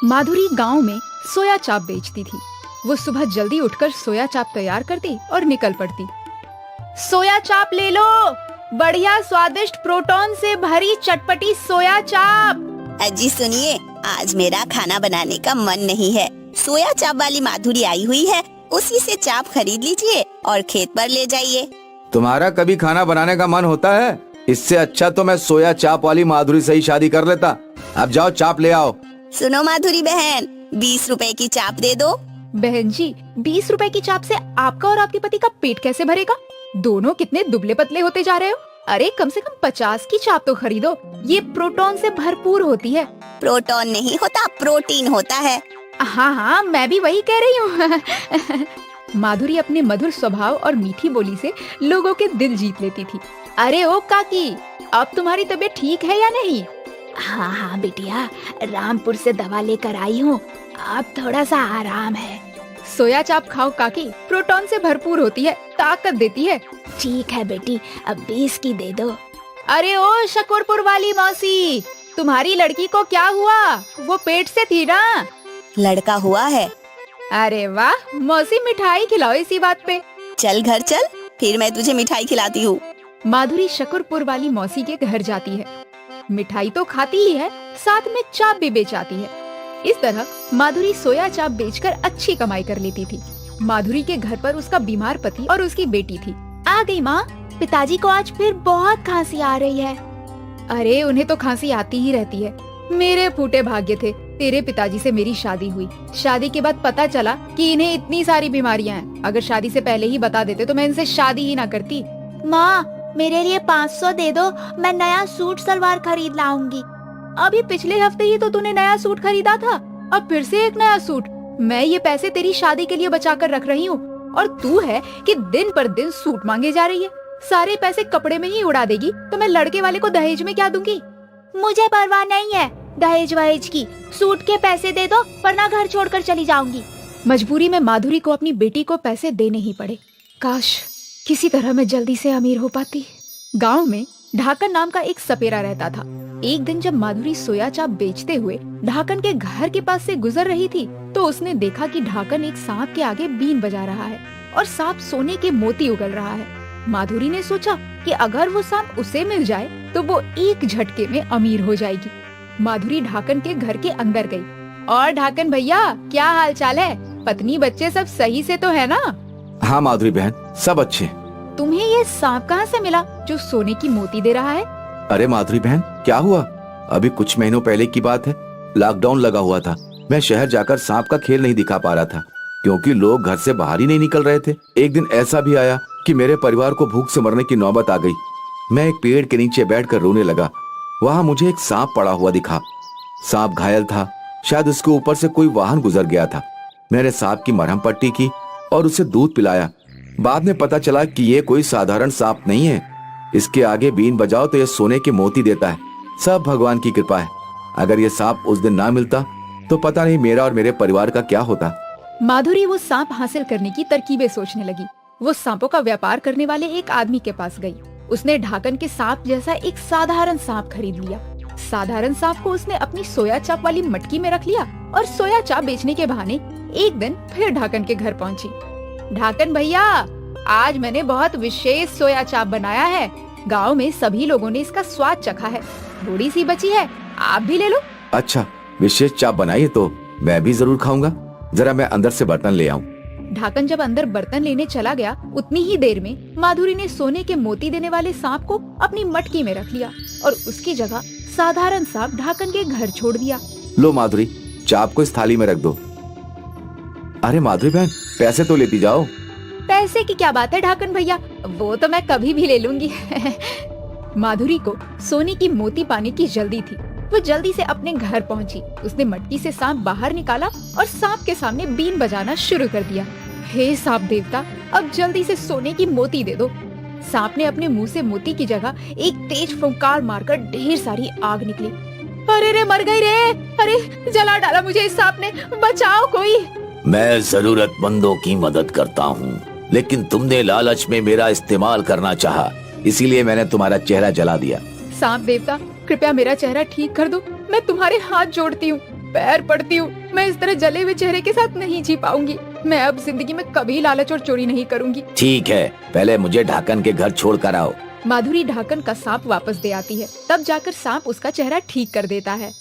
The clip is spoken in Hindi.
माधुरी गांव में सोया चाप बेचती थी। वो सुबह जल्दी उठकर सोया चाप तैयार करती और निकल पड़ती। सोया चाप ले लो, बढ़िया स्वादिष्ट प्रोटीन से भरी चटपटी सोया चाप। अजी सुनिए, आज मेरा खाना बनाने का मन नहीं है। सोया चाप वाली माधुरी आई हुई है, उसी से चाप खरीद लीजिए और खेत पर ले जाइए। तुम्हारा कभी खाना बनाने का मन होता है? इससे अच्छा तो मैं सोया चाप वाली माधुरी से ही शादी कर लेता। अब जाओ चाप ले आओ। सुनो माधुरी बहन, 20 रुपए की चाप दे दो। बहन जी, 20 रुपए की चाप से आपका और आपके पति का पेट कैसे भरेगा? दोनों कितने दुबले पतले होते जा रहे हो। अरे कम से कम 50 की चाप तो खरीदो, ये प्रोटीन से भरपूर होती है। प्रोटीन नहीं होता, प्रोटीन होता है। हाँ हाँ, मैं भी वही कह रही हूँ। माधुरी अपने मधुर स्वभाव और मीठी बोली से लोगों के दिल जीत लेती थी। अरे ओ काकी, अब तुम्हारी तबीयत ठीक है या नहीं? हाँ हाँ बिटिया, रामपुर से दवा लेकर आई हूँ, अब थोड़ा सा आराम है। सोया चाप खाओ काकी, प्रोटीन से भरपूर होती है, ताकत देती है। ठीक है बेटी, अब 20 की दे दो। अरे ओ शकरपुर वाली मौसी, तुम्हारी लड़की को क्या हुआ? वो पेट से थी ना? लड़का हुआ है। अरे वाह मौसी, मिठाई खिलाओ इसी बात पे। चल घर चल, फिर मैं तुझे मिठाई खिलाती हूँ। माधुरी शकरपुर वाली मौसी के घर जाती है। मिठाई तो खाती ही है, साथ में चाप भी बेचाती है। इस तरह माधुरी सोया चाप बेचकर अच्छी कमाई कर लेती थी। माधुरी के घर पर उसका बीमार पति और उसकी बेटी थी। आ गई माँ, पिताजी को आज फिर बहुत खांसी आ रही है। अरे उन्हें तो खांसी आती ही रहती है। मेरे फूटे भाग्य थे, तेरे पिताजी से मेरी शादी हुई। शादी के बाद पता चला कि इन्हें इतनी सारी बीमारियां हैं। अगर शादी से पहले ही बता देते तो मैं इनसे शादी ही ना करती। माँ मेरे लिए 500 दे दो, मैं नया सूट सलवार खरीद लाऊंगी। अभी पिछले हफ्ते ही तो तूने नया सूट खरीदा था, अब फिर से एक नया सूट। मैं ये पैसे तेरी शादी के लिए बचा कर रख रही हूँ, और तू है कि दिन पर दिन सूट मांगे जा रही है। सारे पैसे कपड़े में ही उड़ा देगी तो मैं लड़के वाले को दहेज में क्या दूंगी? मुझे परवाह नहीं है दहेज वहेज की, सूट के पैसे दे दो वरना घर छोड़कर चली जाऊंगी। मजबूरी में माधुरी को अपनी बेटी को पैसे देने ही पड़े। काश किसी तरह मैं जल्दी से अमीर हो पाती। गांव में ढाकन नाम का एक सपेरा रहता था। एक दिन जब माधुरी सोया चाप बेचते हुए ढाकन के घर के पास से गुजर रही थी तो उसने देखा कि ढाकन एक सांप के आगे बीन बजा रहा है और सांप सोने के मोती उगल रहा है। माधुरी ने सोचा कि अगर वो सांप उसे मिल जाए तो वो एक झटके में अमीर हो जाएगी। माधुरी ढाकन के घर के अंदर गई। और ढाकन भैया, क्या हाल चाल है? पत्नी बच्चे सब सही से तो है ना? हाँ माधुरी बहन, सब अच्छे। तुम्हें ये सांप कहाँ से मिला जो सोने की मोती दे रहा है? अरे माधुरी बहन, क्या हुआ? अभी कुछ महीनों पहले की बात है, लॉकडाउन लगा हुआ था। मैं शहर जाकर सांप का खेल नहीं दिखा पा रहा था क्योंकि लोग घर से बाहर ही नहीं निकल रहे थे। एक दिन ऐसा भी आया कि मेरे परिवार को भूख से मरने की नौबत आ गई। मैं एक पेड़ के नीचे बैठकर रोने लगा। वहाँ मुझे एक सांप पड़ा हुआ दिखा। सांप घायल था, शायद उसके ऊपर से कोई वाहन गुजर गया था। मैंने सांप की मरहम पट्टी की और उसे दूध पिलाया। बाद में पता चला कि ये कोई साधारण सांप नहीं है। इसके आगे बीन बजाओ तो ये सोने के मोती देता है। सब भगवान की कृपा है। अगर ये सांप उस दिन ना मिलता तो पता नहीं मेरा और मेरे परिवार का क्या होता। माधुरी वो सांप हासिल करने की तरकीबें सोचने लगी। वो सांपों का व्यापार करने वाले एक आदमी के पास गई। उसने ढाकन के सांप जैसा एक साधारण सांप खरीद लिया। साधारण सांप को उसने अपनी सोया चाप वाली मटकी में रख लिया और सोया चाप बेचने के बहाने एक दिन फिर ढाकन के घर पहुंची। ढाकन भैया, आज मैंने बहुत विशेष सोया चाप बनाया है। गांव में सभी लोगों ने इसका स्वाद चखा है। थोड़ी सी बची है, आप भी ले लो। अच्छा, विशेष चाप बनाई है तो मैं भी जरूर खाऊंगा। जरा मैं अंदर से बर्तन ले आऊं। ढाकन जब अंदर बर्तन लेने चला गया, उतनी ही देर में माधुरी ने सोने के मोती देने वाले सांप को अपनी मटकी में रख लिया और उसकी जगह साधारण सांप ढाकन के घर छोड़ दिया। लो माधुरी, चाप को इस थाली में रख दो। अरे माधुरी बहन, पैसे तो लेती जाओ। पैसे की क्या बात है ढाकन भैया, वो तो मैं कभी भी ले लूंगी। माधुरी को सोने की मोती पाने की जल्दी थी। वो जल्दी से अपने घर पहुंची। उसने मटकी से सांप बाहर निकाला और सांप के सामने बीन बजाना शुरू कर दिया। हे सांप देवता, अब जल्दी से सोने की मोती दे दो। सांप ने अपने मुंह से मोती की जगह एक तेज फुंकार मारकर ढेर सारी आग निकली। अरे रे, मर गई रे! अरे जला डाला मुझे इस सांप ने, बचाओ कोई। मैं जरूरतमंदों की मदद करता हूँ, लेकिन तुमने लालच में मेरा इस्तेमाल करना चाहा, इसीलिए मैंने तुम्हारा चेहरा जला दिया। सांप देवता, कृपया मेरा चेहरा ठीक कर दो, मैं तुम्हारे हाथ जोड़ती हूँ। पैर पड़ती हूँ, मैं इस तरह जले हुए चेहरे के साथ नहीं जी पाऊंगी। मैं अब जिंदगी में कभी लालच और चोरी नहीं करूंगी। ठीक है, पहले मुझे ढाकन के घर छोड़ कर आओ। माधुरी ढाकन का सांप वापस दे आती है। तब जाकर सांप उसका चेहरा ठीक कर देता है।